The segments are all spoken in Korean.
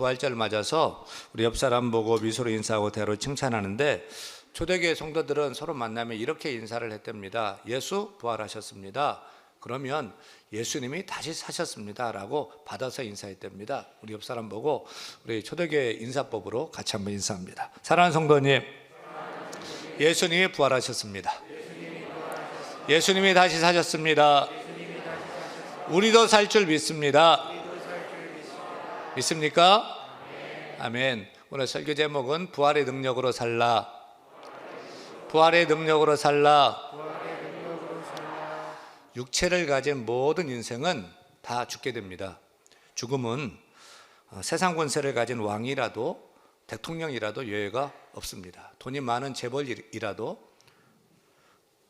부활절 맞아서 우리 옆 사람 보고 미소로 인사하고 대로 칭찬하는데, 초대교회 성도들은 서로 만나면 이렇게 인사를 했답니다. 예수 부활하셨습니다. 그러면 예수님이 다시 사셨습니다 라고 받아서 인사했답니다. 우리 옆 사람 보고 우리 초대교회 인사법으로 같이 한번 인사합니다. 사랑하는 성도님, 예수님이 부활하셨습니다. 예수님이 다시 사셨습니다. 우리도 살 줄 믿습니다. 믿습니까? 아멘. 오늘 설교 제목은 부활의 능력으로 살라. 부활의 능력으로 살라. 육체를 가진 모든 인생은 다 죽게 됩니다. 죽음은 세상 권세를 가진 왕이라도 대통령이라도 예외가 없습니다. 돈이 많은 재벌이라도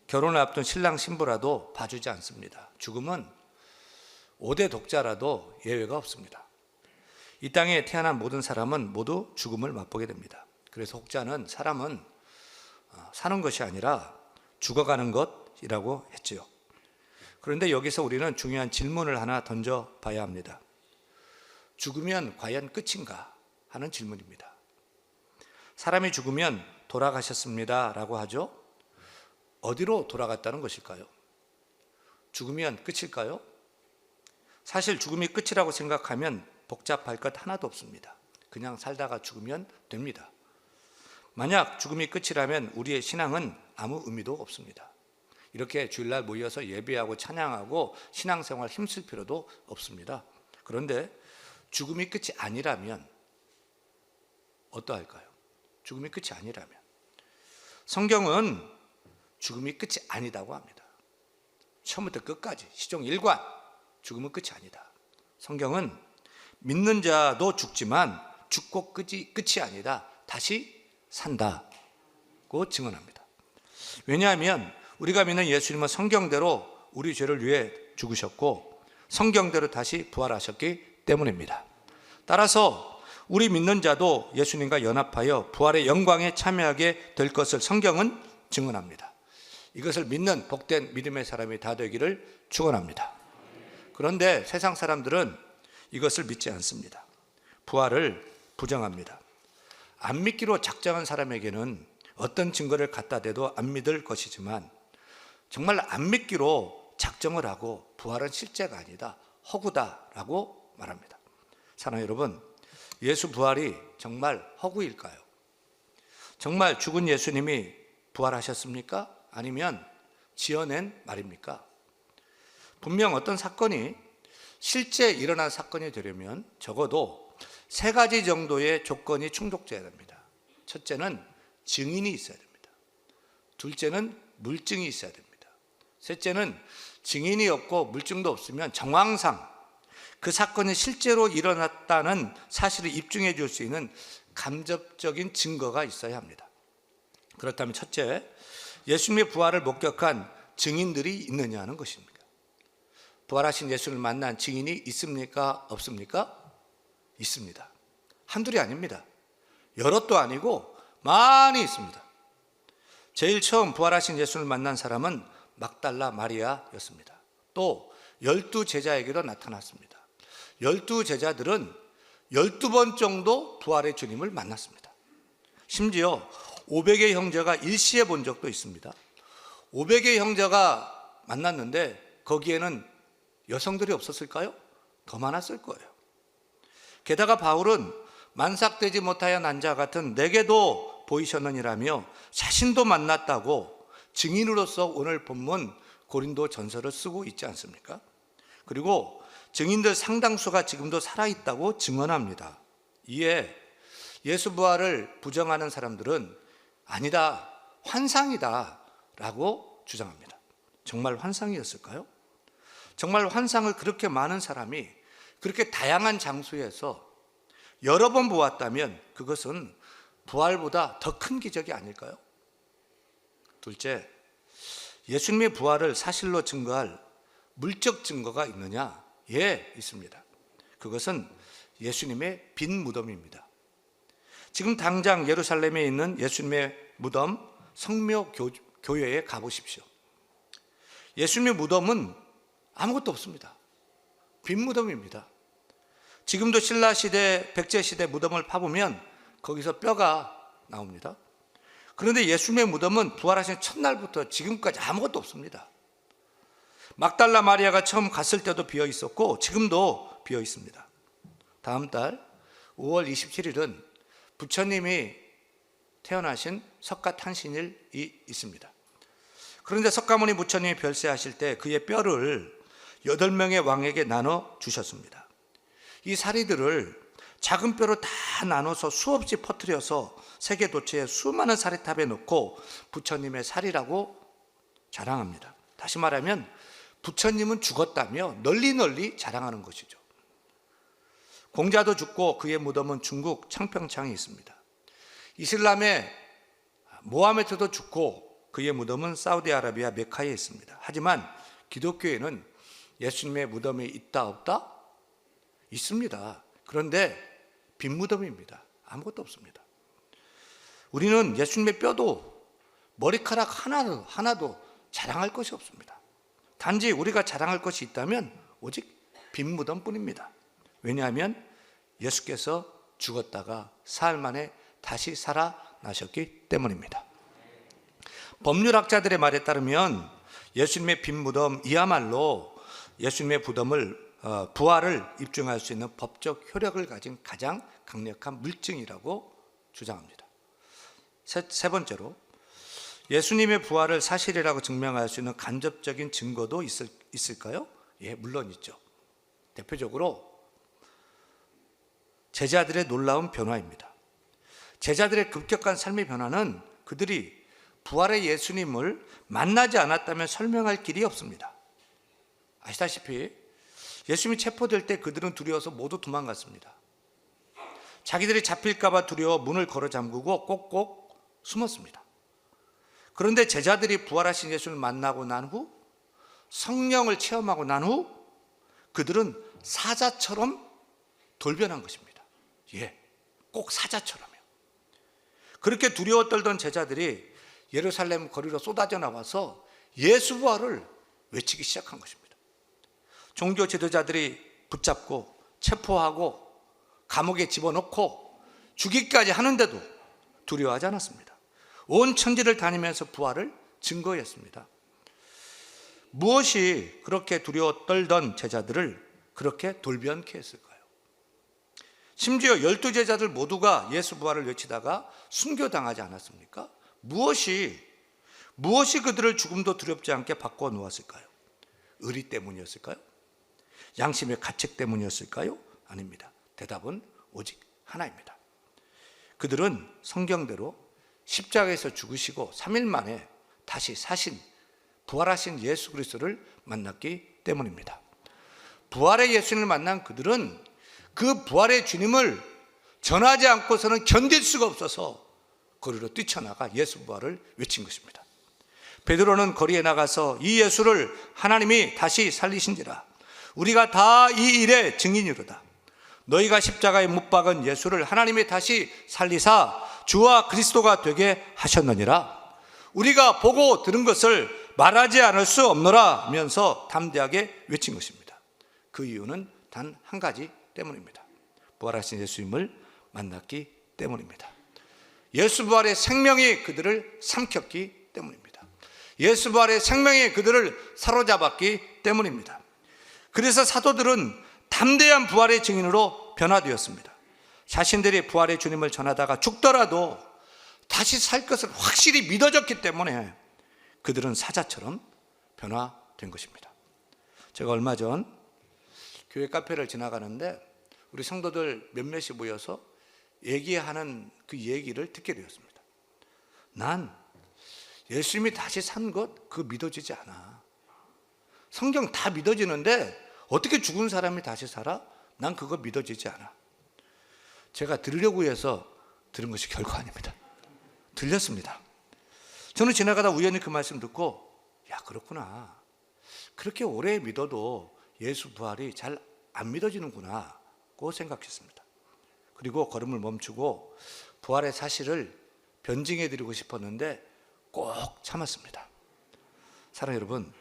결혼을 앞둔 신랑 신부라도 봐주지 않습니다. 죽음은 5대 독자라도 예외가 없습니다. 이 땅에 태어난 모든 사람은 모두 죽음을 맛보게 됩니다. 그래서 혹자는 사람은 사는 것이 아니라 죽어가는 것이라고 했지요. 그런데 여기서 우리는 중요한 질문을 하나 던져봐야 합니다. 죽으면 과연 끝인가 하는 질문입니다. 사람이 죽으면 돌아가셨습니다 라고 하죠. 어디로 돌아갔다는 것일까요? 죽으면 끝일까요? 사실 죽음이 끝이라고 생각하면 복잡할 것 하나도 없습니다. 그냥 살다가 죽으면 됩니다. 만약 죽음이 끝이라면 우리의 신앙은 아무 의미도 없습니다. 이렇게 주일날 모여서 예배하고 찬양하고 신앙생활 힘쓸 필요도 없습니다. 그런데 죽음이 끝이 아니라면 어떠할까요? 죽음이 끝이 아니라면. 성경은 죽음이 끝이 아니다고 합니다. 처음부터 끝까지 시종 일관 죽음은 끝이 아니다. 성경은 믿는 자도 죽지만 죽고 끝이 아니다. 다시 산다고 증언합니다. 왜냐하면 우리가 믿는 예수님은 성경대로 우리 죄를 위해 죽으셨고 성경대로 다시 부활하셨기 때문입니다. 따라서 우리 믿는 자도 예수님과 연합하여 부활의 영광에 참여하게 될 것을 성경은 증언합니다. 이것을 믿는 복된 믿음의 사람이 다 되기를 축원합니다. 그런데 세상 사람들은 이것을 믿지 않습니다. 부활을 부정합니다. 안 믿기로 작정한 사람에게는 어떤 증거를 갖다 대도 안 믿을 것이지만 정말 안 믿기로 작정을 하고 부활은 실제가 아니다, 허구다라고 말합니다. 사랑하는 여러분, 예수 부활이 정말 허구일까요? 정말 죽은 예수님이 부활하셨습니까? 아니면 지어낸 말입니까? 분명 어떤 사건이 실제 일어난 사건이 되려면 적어도 3가지 정도의 조건이 충족돼야 됩니다. 첫째는 증인이 있어야 됩니다. 둘째는 물증이 있어야 됩니다. 셋째는 증인이 없고 물증도 없으면 정황상 그 사건이 실제로 일어났다는 사실을 입증해 줄 수 있는 간접적인 증거가 있어야 합니다. 그렇다면 첫째, 예수님의 부활을 목격한 증인들이 있느냐는 것입니다. 부활하신 예수를 만난 증인이 있습니까? 없습니까? 있습니다. 한둘이 아닙니다. 여럿도 아니고 많이 있습니다. 제일 처음 부활하신 예수를 만난 사람은 막달라 마리아였습니다. 또 12제자에게도 나타났습니다. 12제자들은 12번 정도 부활의 주님을 만났습니다. 심지어 500의 형제가 일시에 본 적도 있습니다. 500의 형제가 만났는데 거기에는 여성들이 없었을까요? 더 많았을 거예요. 게다가 바울은 만삭되지 못하여 난 자 같은 내게도 보이셨느니라며 자신도 만났다고 증인으로서 오늘 본문 고린도 전서를 쓰고 있지 않습니까? 그리고 증인들 상당수가 지금도 살아있다고 증언합니다. 이에 예수 부활을 부정하는 사람들은 아니다, 환상이다 라고 주장합니다. 정말 환상이었을까요? 정말 환상을 그렇게 많은 사람이 그렇게 다양한 장소에서 여러 번 보았다면 그것은 부활보다 더 큰 기적이 아닐까요? 둘째, 예수님의 부활을 사실로 증거할 물적 증거가 있느냐? 예, 있습니다. 그것은 예수님의 빈 무덤입니다. 지금 당장 예루살렘에 있는 예수님의 무덤 성묘교회에 가보십시오. 예수님의 무덤은 아무것도 없습니다. 빈 무덤입니다. 지금도 신라시대, 백제시대 무덤을 파보면 거기서 뼈가 나옵니다. 그런데 예수님의 무덤은 부활하신 첫날부터 지금까지 아무것도 없습니다. 막달라 마리아가 처음 갔을 때도 비어 있었고 지금도 비어 있습니다. 다음 달 5월 27일은 부처님이 태어나신 석가탄신일이 있습니다. 그런데 석가모니 부처님이 별세하실 때 그의 뼈를 8명의 왕에게 나눠 주셨습니다. 이 사리들을 작은 뼈로 다 나눠서 수없이 퍼뜨려서 세계 도처에 수많은 사리탑에 넣고 부처님의 사리라고 자랑합니다. 다시 말하면 부처님은 죽었다며 널리 자랑하는 것이죠. 공자도 죽고 그의 무덤은 중국 창평창에 있습니다. 이슬람의 모하메트도 죽고 그의 무덤은 사우디아라비아 메카에 있습니다. 하지만 기독교에는 예수님의 무덤이 있다 없다? 있습니다. 그런데 빈 무덤입니다. 아무것도 없습니다. 우리는 예수님의 뼈도 머리카락 하나도 자랑할 것이 없습니다. 단지 우리가 자랑할 것이 있다면 오직 빈 무덤뿐입니다. 왜냐하면 예수께서 죽었다가 사흘 만에 다시 살아나셨기 때문입니다. 법률학자들의 말에 따르면 예수님의 빈 무덤이야말로 예수님의 부활을 입증할 수 있는 법적 효력을 가진 가장 강력한 물증이라고 주장합니다. 세 번째로 예수님의 부활을 사실이라고 증명할 수 있는 간접적인 증거도 있을까요? 예, 물론 있죠. 대표적으로 제자들의 놀라운 변화입니다. 제자들의 급격한 삶의 변화는 그들이 부활의 예수님을 만나지 않았다면 설명할 길이 없습니다. 아시다시피 예수님이 체포될 때 그들은 두려워서 모두 도망갔습니다. 자기들이 잡힐까 봐 두려워 문을 걸어 잠그고 꼭꼭 숨었습니다. 그런데 제자들이 부활하신 예수를 만나고 난 후, 성령을 체험하고 난 후 그들은 사자처럼 돌변한 것입니다. 예, 꼭 사자처럼요. 그렇게 두려워 떨던 제자들이 예루살렘 거리로 쏟아져 나와서 예수 부활을 외치기 시작한 것입니다. 종교 지도자들이 붙잡고 체포하고 감옥에 집어넣고 죽이기까지 하는데도 두려워하지 않았습니다. 온 천지를 다니면서 부활을 증거했습니다. 무엇이 그렇게 두려워 떨던 제자들을 그렇게 돌변케 했을까요? 심지어 12제자들 모두가 예수 부활을 외치다가 순교당하지 않았습니까? 무엇이 그들을 죽음도 두렵지 않게 바꿔 놓았을까요? 의리 때문이었을까요? 양심의 가책 때문이었을까요? 아닙니다. 대답은 오직 하나입니다. 그들은 성경대로 십자가에서 죽으시고 3일 만에 다시 사신 부활하신 예수 그리스도를 만났기 때문입니다. 부활의 예수님을 만난 그들은 그 부활의 주님을 전하지 않고서는 견딜 수가 없어서 거리로 뛰쳐나가 예수 부활을 외친 것입니다. 베드로는 거리에 나가서 이 예수를 하나님이 다시 살리신지라 우리가 다 이 일의 증인이로다. 너희가 십자가에 못 박은 예수를 하나님이 다시 살리사 주와 그리스도가 되게 하셨느니라. 우리가 보고 들은 것을 말하지 않을 수 없노라 하면서 담대하게 외친 것입니다. 그 이유는 단 한 가지 때문입니다. 부활하신 예수님을 만났기 때문입니다. 예수 부활의 생명이 그들을 삼켰기 때문입니다. 예수 부활의 생명이 그들을 사로잡았기 때문입니다. 그래서 사도들은 담대한 부활의 증인으로 변화되었습니다. 자신들이 부활의 주님을 전하다가 죽더라도 다시 살 것을 확실히 믿어졌기 때문에 그들은 사자처럼 변화된 것입니다. 제가 얼마 전 교회 카페를 지나가는데 우리 성도들 몇몇이 모여서 얘기하는 그 얘기를 듣게 되었습니다. 난 예수님이 다시 산 것 그거 믿어지지 않아. 성경 다 믿어지는데 어떻게 죽은 사람이 다시 살아? 난 그거 믿어지지 않아. 제가 들으려고 해서 들은 것이 결코 아닙니다. 들렸습니다. 저는 지나가다 우연히 그 말씀 듣고 야 그렇구나. 그렇게 오래 믿어도 예수 부활이 잘 안 믿어지는구나 고 생각했습니다. 그리고 걸음을 멈추고 부활의 사실을 변증해 드리고 싶었는데 꼭 참았습니다. 사랑하는 여러분,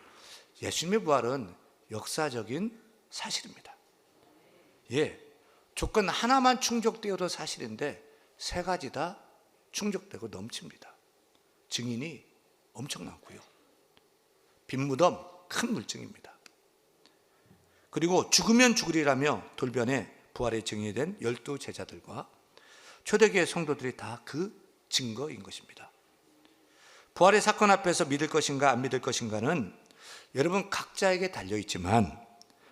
예수님의 부활은 역사적인 사실입니다. 예, 조건 하나만 충족되어도 사실인데 세 가지 다 충족되고 넘칩니다. 증인이 엄청 많고요. 빈무덤 큰 물증입니다. 그리고 죽으면 죽으리라며 돌변에 부활의 증인이 된 12제자들과 초대교회 성도들이 다 그 증거인 것입니다. 부활의 사건 앞에서 믿을 것인가 안 믿을 것인가는 여러분 각자에게 달려있지만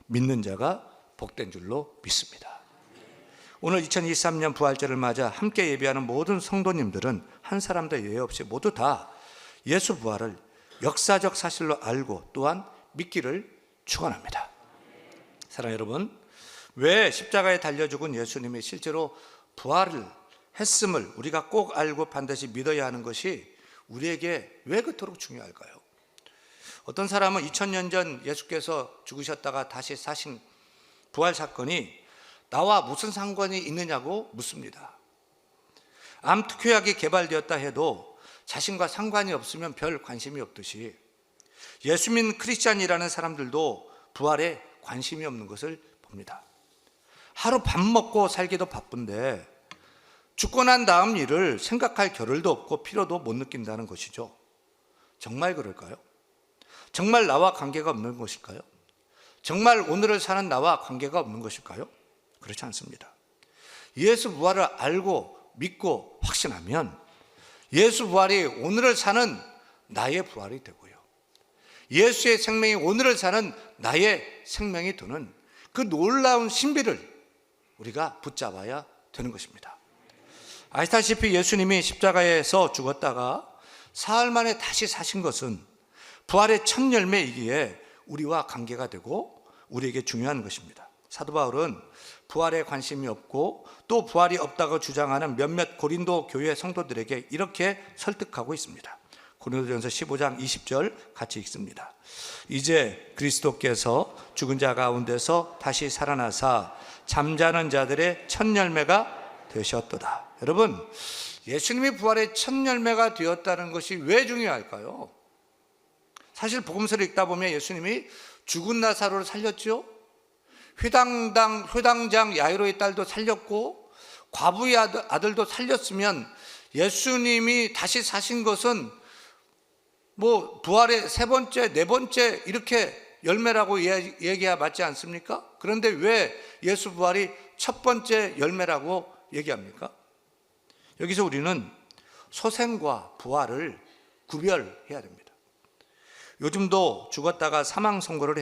믿는 자가 복된 줄로 믿습니다. 오늘 2023년 부활절을 맞아 함께 예배하는 모든 성도님들은 한 사람도 예외 없이 모두 다 예수 부활을 역사적 사실로 알고 또한 믿기를 축원합니다. 사랑하는 여러분, 왜 십자가에 달려 죽은 예수님이 실제로 부활을 했음을 우리가 꼭 알고 반드시 믿어야 하는 것이 우리에게 왜 그토록 중요할까요? 어떤 사람은 2000년 전 예수께서 죽으셨다가 다시 사신 부활 사건이 나와 무슨 상관이 있느냐고 묻습니다. 암 특효약이 개발되었다 해도 자신과 상관이 없으면 별 관심이 없듯이 예수 믿는 크리스찬이라는 사람들도 부활에 관심이 없는 것을 봅니다. 하루 밥 먹고 살기도 바쁜데 죽고 난 다음 일을 생각할 겨를도 없고 필요도 못 느낀다는 것이죠. 정말 그럴까요? 정말 나와 관계가 없는 것일까요? 정말 오늘을 사는 나와 관계가 없는 것일까요? 그렇지 않습니다. 예수 부활을 알고 믿고 확신하면 예수 부활이 오늘을 사는 나의 부활이 되고요, 예수의 생명이 오늘을 사는 나의 생명이 되는 그 놀라운 신비를 우리가 붙잡아야 되는 것입니다. 아시다시피 예수님이 십자가에서 죽었다가 사흘 만에 다시 사신 것은 부활의 첫 열매이기에 우리와 관계가 되고 우리에게 중요한 것입니다. 사도 바울은 부활에 관심이 없고 또 부활이 없다고 주장하는 몇몇 고린도 교회 성도들에게 이렇게 설득하고 있습니다. 고린도전서 15장 20절 같이 읽습니다. 이제 그리스도께서 죽은 자 가운데서 다시 살아나사 잠자는 자들의 첫 열매가 되셨도다. 여러분, 예수님이 부활의 첫 열매가 되었다는 것이 왜 중요할까요? 사실 복음서를 읽다 보면 예수님이 죽은 나사로를 살렸죠. 회당장 야이로의 딸도 살렸고 과부의 아들도 살렸으면 예수님이 다시 사신 것은 뭐 부활의 세 번째, 네 번째 이렇게 열매라고 얘기해야 맞지 않습니까? 그런데 왜 예수 부활이 첫 번째 열매라고 얘기합니까? 여기서 우리는 소생과 부활을 구별해야 됩니다. 요즘도 죽었다고 사망 선고를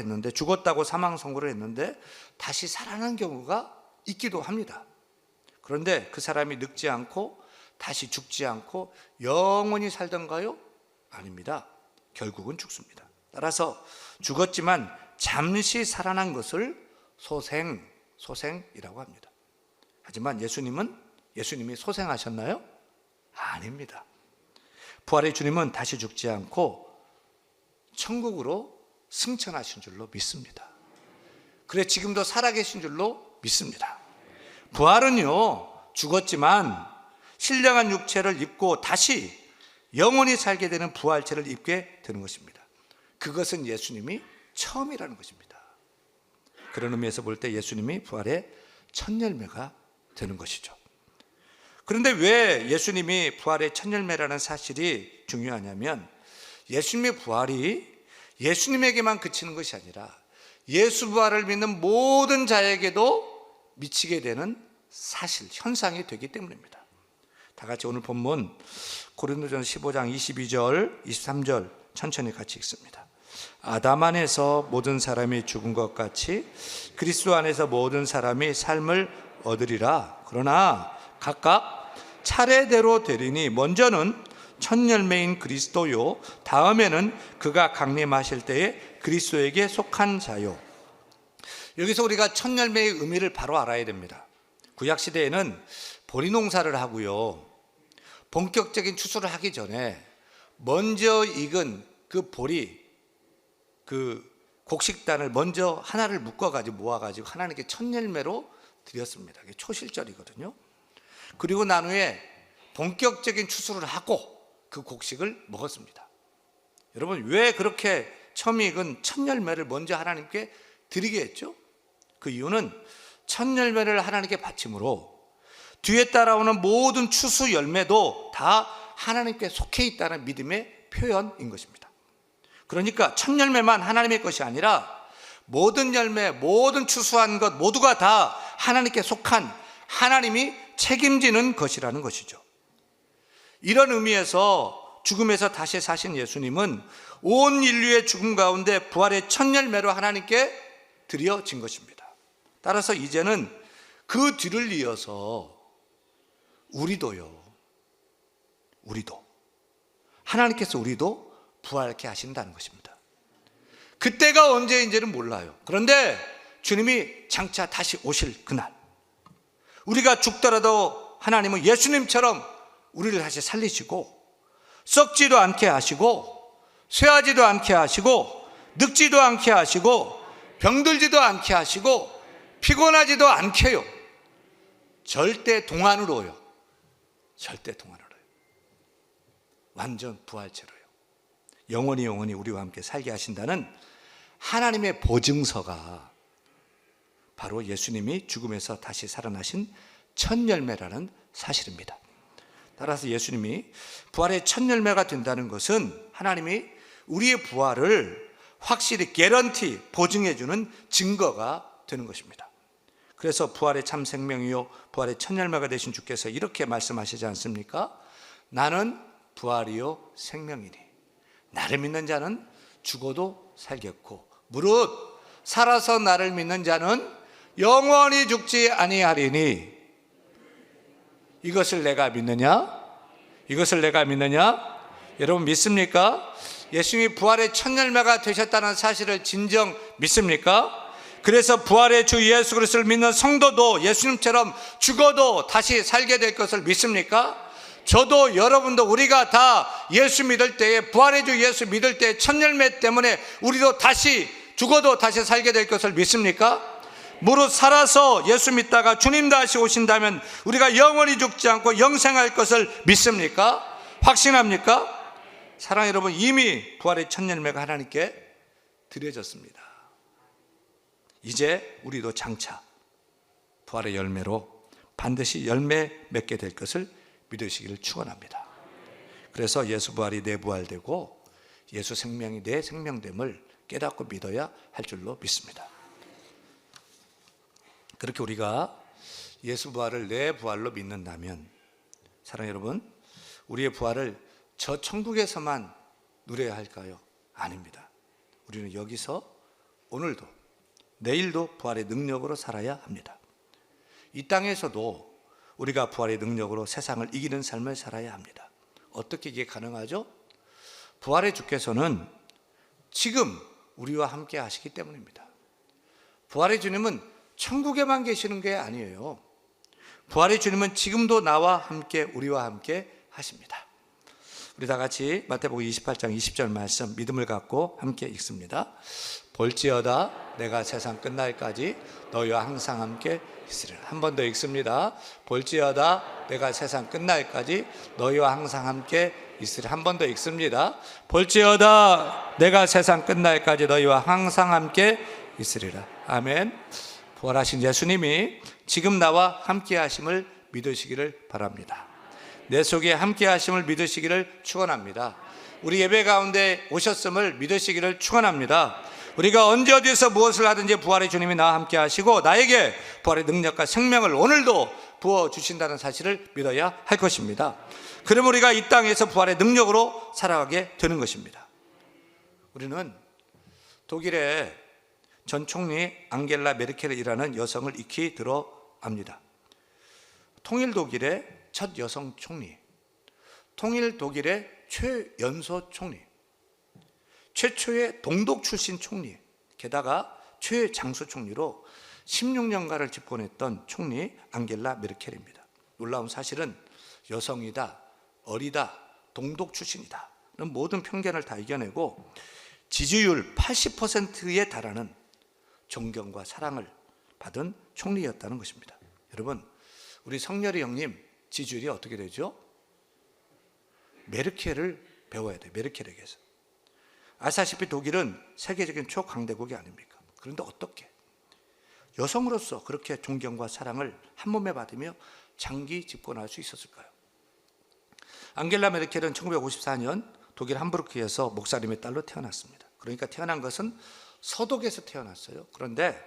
했는데 다시 살아난 경우가 있기도 합니다. 그런데 그 사람이 늙지 않고 다시 죽지 않고 영원히 살던가요? 아닙니다. 결국은 죽습니다. 따라서 죽었지만 잠시 살아난 것을 소생이라고 합니다. 하지만 예수님이 소생하셨나요? 아닙니다. 부활의 주님은 다시 죽지 않고 천국으로 승천하신 줄로 믿습니다. 그래 지금도 살아계신 줄로 믿습니다. 부활은요, 죽었지만 신령한 육체를 입고 다시 영원히 살게 되는 부활체를 입게 되는 것입니다. 그것은 예수님이 처음이라는 것입니다. 그런 의미에서 볼 때 예수님이 부활의 첫 열매가 되는 것이죠. 그런데 왜 예수님이 부활의 첫 열매라는 사실이 중요하냐면 예수님의 부활이 예수님에게만 그치는 것이 아니라 예수 부활을 믿는 모든 자에게도 미치게 되는 사실, 현상이 되기 때문입니다. 다 같이 오늘 본문 고린도전서 15장 22절, 23절 천천히 같이 읽습니다. 아담 안에서 모든 사람이 죽은 것 같이 그리스도 안에서 모든 사람이 삶을 얻으리라. 그러나 각각 차례대로 되리니 먼저는 첫 열매인 그리스도요, 다음에는 그가 강림하실 때에 그리스도에게 속한 자요. 여기서 우리가 첫 열매의 의미를 바로 알아야 됩니다. 구약시대에는 보리 농사를 하고요, 본격적인 추수를 하기 전에 먼저 익은 그 보리, 그 곡식단을 먼저 하나를 묶어가지고 모아가지고 하나님께 첫 열매로 드렸습니다. 이게 초실절이거든요. 그리고 난 후에 본격적인 추수를 하고 그 곡식을 먹었습니다. 여러분, 왜 그렇게 처음 익은 첫 열매를 먼저 하나님께 드리게 했죠? 그 이유는 첫 열매를 하나님께 바침으로 뒤에 따라오는 모든 추수 열매도 다 하나님께 속해 있다는 믿음의 표현인 것입니다. 그러니까 첫 열매만 하나님의 것이 아니라 모든 열매, 모든 추수한 것 모두가 다 하나님께 속한 하나님이 책임지는 것이라는 것이죠. 이런 의미에서 죽음에서 다시 사신 예수님은 온 인류의 죽음 가운데 부활의 첫 열매로 하나님께 드려진 것입니다. 따라서 이제는 그 뒤를 이어서 우리도 하나님께서 우리도 부활케 하신다는 것입니다. 그때가 언제인지는 몰라요. 그런데 주님이 장차 다시 오실 그날, 우리가 죽더라도 하나님은 예수님처럼 우리를 다시 살리시고 썩지도 않게 하시고 쇠하지도 않게 하시고 늙지도 않게 하시고 병들지도 않게 하시고 피곤하지도 않게요. 절대 동안으로요. 완전 부활체로요. 영원히 우리와 함께 살게 하신다는 하나님의 보증서가 바로 예수님이 죽음에서 다시 살아나신 첫 열매라는 사실입니다. 따라서 예수님이 부활의 첫 열매가 된다는 것은 하나님이 우리의 부활을 확실히 개런티, 보증해주는 증거가 되는 것입니다. 그래서 부활의 참 생명이요 부활의 첫 열매가 되신 주께서 이렇게 말씀하시지 않습니까? 나는 부활이요 생명이니 나를 믿는 자는 죽어도 살겠고 무릇 살아서 나를 믿는 자는 영원히 죽지 아니하리니 이것을 내가 믿느냐? 여러분 믿습니까? 예수님이 부활의 첫 열매가 되셨다는 사실을 진정 믿습니까? 그래서 부활의 주 예수 그리스도를 믿는 성도도 예수님처럼 죽어도 다시 살게 될 것을 믿습니까? 저도 여러분도 우리가 다 예수 믿을 때에 부활의 주 예수 믿을 때 첫 열매 때문에 우리도 다시 죽어도 다시 살게 될 것을 믿습니까? 무릇 살아서 예수 믿다가 주님 다시 오신다면 우리가 영원히 죽지 않고 영생할 것을 믿습니까? 확신합니까? 사랑하는 여러분, 이미 부활의 첫 열매가 하나님께 드려졌습니다. 이제 우리도 장차 부활의 열매로 반드시 열매 맺게 될 것을 믿으시기를 축원합니다. 그래서 예수 부활이 내 부활되고 예수 생명이 내 생명됨을 깨닫고 믿어야 할 줄로 믿습니다. 그렇게 우리가 예수 부활을 내 부활로 믿는다면 사랑하는 여러분, 우리의 부활을 저 천국에서만 누려야 할까요? 아닙니다. 우리는 여기서 오늘도 내일도 부활의 능력으로 살아야 합니다. 이 땅에서도 우리가 부활의 능력으로 세상을 이기는 삶을 살아야 합니다. 어떻게 이게 가능하죠? 부활의 주께서는 지금 우리와 함께 하시기 때문입니다. 부활의 주님은 천국에만 계시는 게 아니에요. 부활의 주님은 지금도 나와 함께 우리와 함께 하십니다. 우리 다 같이 마태복음 28장 20절 말씀 믿음을 갖고 함께 읽습니다. 볼지어다 내가 세상 끝날까지 너희와 항상 함께 있으리라. 한 번 더 읽습니다. 볼지어다 내가 세상 끝날까지 너희와 항상 함께 있으리라. 한 번 더 읽습니다. 볼지어다 내가 세상 끝날까지 너희와 항상 함께 있으리라. 아멘. 부활하신 예수님이 지금 나와 함께 하심을 믿으시기를 바랍니다. 내 속에 함께 하심을 믿으시기를 축원합니다. 우리 예배 가운데 오셨음을 믿으시기를 축원합니다. 우리가 언제 어디서 무엇을 하든지 부활의 주님이 나와 함께 하시고 나에게 부활의 능력과 생명을 오늘도 부어주신다는 사실을 믿어야 할 것입니다. 그럼 우리가 이 땅에서 부활의 능력으로 살아가게 되는 것입니다. 우리는 독일의 전 총리 앙겔라 메르켈이라는 여성을 익히 들어 압니다. 통일 독일의 첫 여성 총리, 통일 독일의 최연소 총리, 최초의 동독 출신 총리, 게다가 최장수 총리로 16년간을 집권했던 총리 앙겔라 메르켈입니다. 놀라운 사실은 여성이다, 어리다, 동독 출신이다 는 모든 편견을 다 이겨내고 지지율 80%에 달하는 존경과 사랑을 받은 총리였다는 것입니다. 여러분, 우리 성렬이 형님 지지율이 어떻게 되죠? 메르켈을 배워야 돼요. 메르켈에게서. 아시다시피 독일은 세계적인 초강대국이 아닙니까? 그런데 어떻게 여성으로서 그렇게 존경과 사랑을 한 몸에 받으며 장기 집권할 수 있었을까요? 앙겔라 메르켈은 1954년 독일 함부르크에서 목사님의 딸로 태어났습니다. 그러니까 태어난 것은 서독에서 태어났어요. 그런데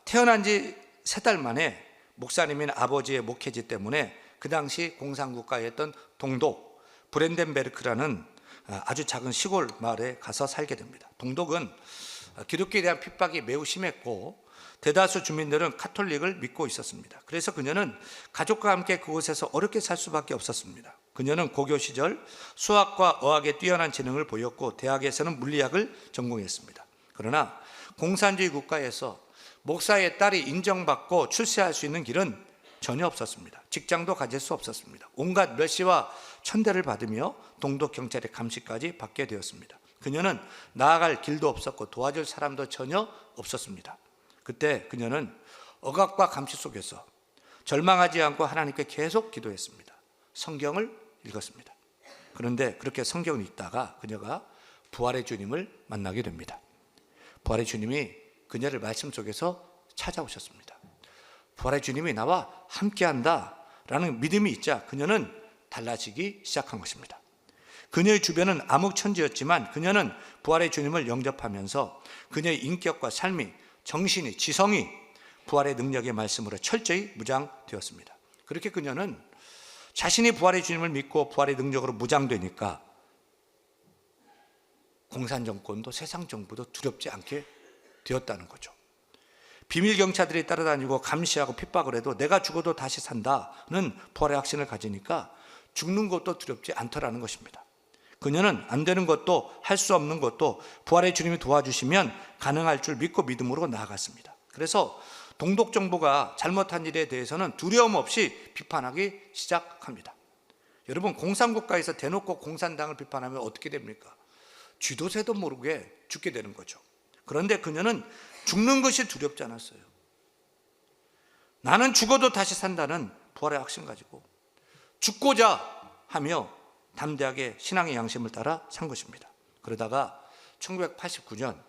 태어난 지 3달 만에 목사님인 아버지의 목회지 때문에 그 당시 공산국가였던 동독 브랜덴베르크라는 아주 작은 시골 마을에 가서 살게 됩니다. 동독은 기독교에 대한 핍박이 매우 심했고 대다수 주민들은 카톨릭을 믿고 있었습니다. 그래서 그녀는 가족과 함께 그곳에서 어렵게 살 수밖에 없었습니다. 그녀는 고교 시절 수학과 어학에 뛰어난 재능을 보였고 대학에서는 물리학을 전공했습니다. 그러나 공산주의 국가에서 목사의 딸이 인정받고 출세할 수 있는 길은 전혀 없었습니다. 직장도 가질 수 없었습니다. 온갖 멸시와 천대를 받으며 동독 경찰의 감시까지 받게 되었습니다. 그녀는 나아갈 길도 없었고 도와줄 사람도 전혀 없었습니다. 그때 그녀는 억압과 감시 속에서 절망하지 않고 하나님께 계속 기도했습니다. 성경을 읽었습니다. 그런데 그렇게 성경을 읽다가 그녀가 부활의 주님을 만나게 됩니다. 부활의 주님이 그녀를 말씀 속에서 찾아오셨습니다. 부활의 주님이 나와 함께한다라는 믿음이 있자 그녀는 달라지기 시작한 것입니다. 그녀의 주변은 암흑천지였지만 그녀는 부활의 주님을 영접하면서 그녀의 인격과 삶이, 정신이, 지성이 부활의 능력의 말씀으로 철저히 무장되었습니다. 그렇게 그녀는 자신이 부활의 주님을 믿고 부활의 능력으로 무장되니까 공산정권도 세상 정부도 두렵지 않게 되었다는 거죠. 비밀 경찰들이 따라다니고 감시하고 핍박을 해도 내가 죽어도 다시 산다는 부활의 확신을 가지니까 죽는 것도 두렵지 않더라는 것입니다. 그녀는 안 되는 것도 할 수 없는 것도 부활의 주님이 도와주시면 가능할 줄 믿고 믿음으로 나아갔습니다. 그래서 동독 정부가 잘못한 일에 대해서는 두려움 없이 비판하기 시작합니다. 여러분, 공산국가에서 대놓고 공산당을 비판하면 어떻게 됩니까? 쥐도 새도 모르게 죽게 되는 거죠. 그런데 그녀는 죽는 것이 두렵지 않았어요. 나는 죽어도 다시 산다는 부활의 확신 가지고 죽고자 하며 담대하게 신앙의 양심을 따라 산 것입니다. 그러다가 1989년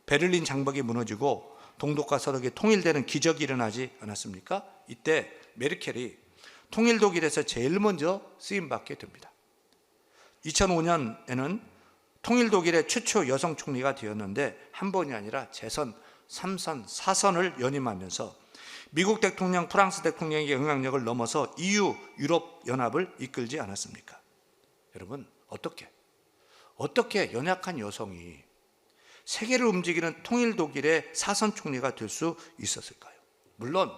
베를린 장벽이 무너지고 동독과 서독이 통일되는 기적이 일어나지 않았습니까? 이때 메르켈이 통일 독일에서 제일 먼저 쓰임받게 됩니다. 2005년에는 통일 독일의 최초 여성 총리가 되었는데 한 번이 아니라 재선 3선, 4선을 연임하면서 미국 대통령, 프랑스 대통령의 영향력을 넘어서 EU, 유럽 연합을 이끌지 않았습니까? 여러분, 어떻게 연약한 여성이 세계를 움직이는 통일 독일의 4선 총리가 될 수 있었을까요? 물론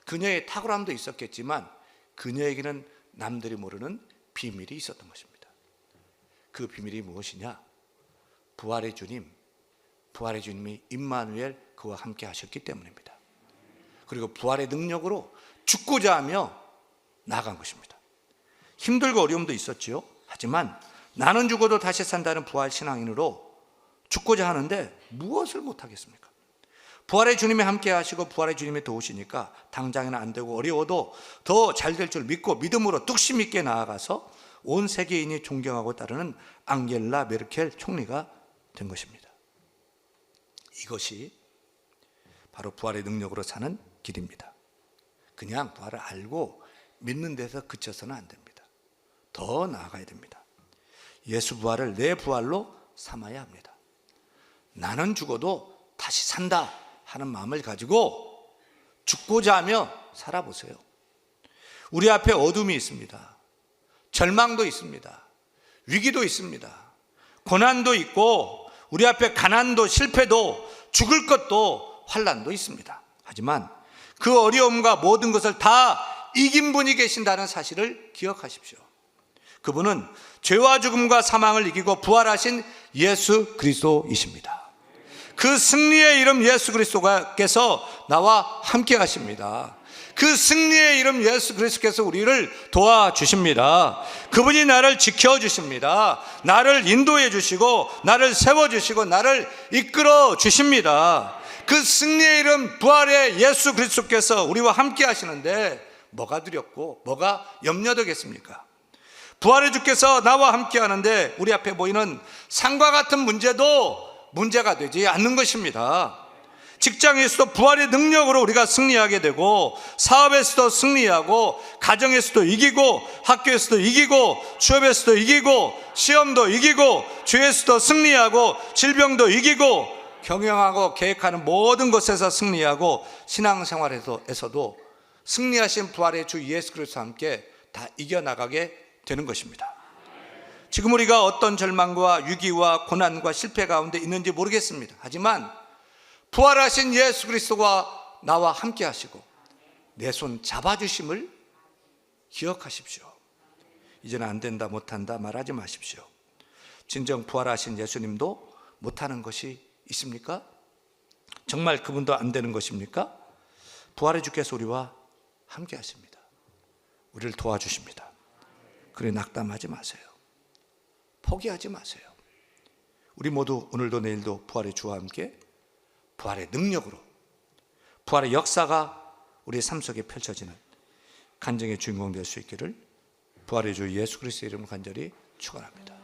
그녀의 탁월함도 있었겠지만 그녀에게는 남들이 모르는 비밀이 있었던 것입니다. 그 비밀이 무엇이냐? 부활의 주님이 임마누엘 그와 함께 하셨기 때문입니다. 그리고 부활의 능력으로 죽고자 하며 나아간 것입니다. 힘들고 어려움도 있었지요. 하지만 나는 죽어도 다시 산다는 부활 신앙인으로 죽고자 하는데 무엇을 못하겠습니까? 부활의 주님이 함께 하시고 부활의 주님이 도우시니까 당장에는 안 되고 어려워도 더 잘 될 줄 믿고 믿음으로 뚝심 있게 나아가서 온 세계인이 존경하고 따르는 앙겔라 메르켈 총리가 된 것입니다. 이것이 바로 부활의 능력으로 사는 길입니다. 그냥 부활을 알고 믿는 데서 그쳐서는 안 됩니다. 더 나아가야 됩니다. 예수 부활을 내 부활로 삼아야 합니다. 나는 죽어도 다시 산다 하는 마음을 가지고 죽고자 하며 살아보세요. 우리 앞에 어둠이 있습니다. 절망도 있습니다. 위기도 있습니다. 고난도 있고 우리 앞에 가난도 실패도 죽을 것도 환난도 있습니다. 하지만 그 어려움과 모든 것을 다 이긴 분이 계신다는 사실을 기억하십시오. 그분은 죄와 죽음과 사망을 이기고 부활하신 예수 그리스도이십니다. 그 승리의 이름 예수 그리스도께서 나와 함께 하십니다. 그 승리의 이름 예수 그리스도께서 우리를 도와주십니다. 그분이 나를 지켜주십니다. 나를 인도해 주시고 나를 세워주시고 나를 이끌어 주십니다. 그 승리의 이름 부활의 예수 그리스도께서 우리와 함께 하시는데 뭐가 두렵고 뭐가 염려되겠습니까? 부활의 주께서 나와 함께 하는데 우리 앞에 보이는 산과 같은 문제도 문제가 되지 않는 것입니다. 직장에서도 부활의 능력으로 우리가 승리하게 되고, 사업에서도 승리하고, 가정에서도 이기고, 학교에서도 이기고, 취업에서도 이기고, 시험도 이기고, 죄에서도 승리하고, 질병도 이기고, 경영하고 계획하는 모든 것에서 승리하고, 신앙생활에서도 승리하신 부활의 주 예수 그리스도와 함께 다 이겨나가게 되는 것입니다. 지금 우리가 어떤 절망과 위기와 고난과 실패 가운데 있는지 모르겠습니다. 하지만 부활하신 예수 그리스도가 나와 함께 하시고 내 손 잡아주심을 기억하십시오. 이제는 안 된다, 못한다 말하지 마십시오. 진정 부활하신 예수님도 못하는 것이 있습니까? 정말 그분도 안 되는 것입니까? 부활의 주께서 우리와 함께 하십니다. 우리를 도와주십니다. 그래, 낙담하지 마세요. 포기하지 마세요. 우리 모두 오늘도 내일도 부활의 주와 함께 부활의 능력으로, 부활의 역사가 우리의 삶 속에 펼쳐지는 간증의 주인공 될 수 있기를 부활의 주 예수 그리스도의 이름으로 간절히 축원합니다.